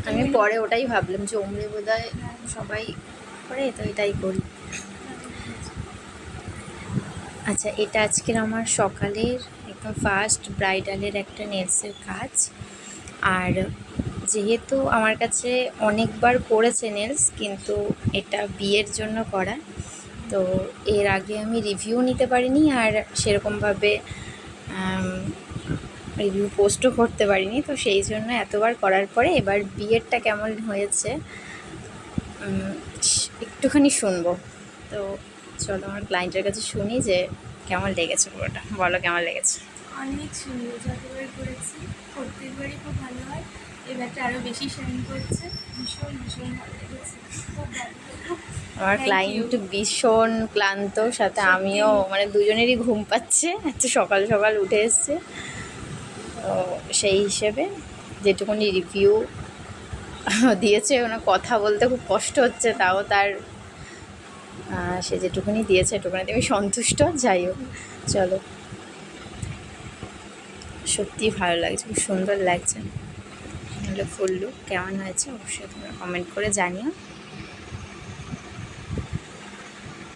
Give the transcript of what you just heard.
আমি পরে ওটাই ভাবলাম যে ওমরে বোধহয় সবাই করে, তো এটাই করি। আচ্ছা, এটা আজকের আমার সকালের একদম ফার্স্ট ব্রাইডালের একটা নেলসের কাজ। আর যেহেতু আমার কাছে অনেকবার করেছে নেলস, কিন্তু এটা বিয়ের জন্য করা, তো এর আগে আমি রিভিউ নিতে পারিনি আর সেরকমভাবে রিভিউ পোস্টও করতে পারিনি। তো সেই জন্য এতবার করার পরে এবার বিয়েরটা কেমন হয়েছে একটুখানি শুনবো। তো চলো আমার ক্লায়েন্টের কাছে শুনি যে কেমন লেগেছে পুরোটা। বলো কেমন লেগেছে। অনেক সুন্দর, যতবার করেছি প্রত্যেকবারই খুব ভালো হয়, এবারটা আরও বেশি শাইন করছে, ভীষণ ভীষণ ভালো লেগেছে, খুব ভালো। আমার ক্লায়েন্ট ভীষণ ক্লান্ত, সাথে আমিও, মানে দুজনেরই ঘুম পাচ্ছে, এত সকাল সকাল উঠে এসছে। তো সেই হিসেবে যেটুকুনি রিভিউ দিয়েছে, ওনার কথা বলতে খুব কষ্ট হচ্ছে, তাও তার সে যেটুকুনি দিয়েছে এটুকুনিতে আমি সন্তুষ্ট। যাই হোক, চলো। সত্যি ভালো লাগছে, খুব সুন্দর লাগছে। তাহলে ফুল লুক কেমন হয়েছে অবশ্যই তোমরা কমেন্ট করে জানিও।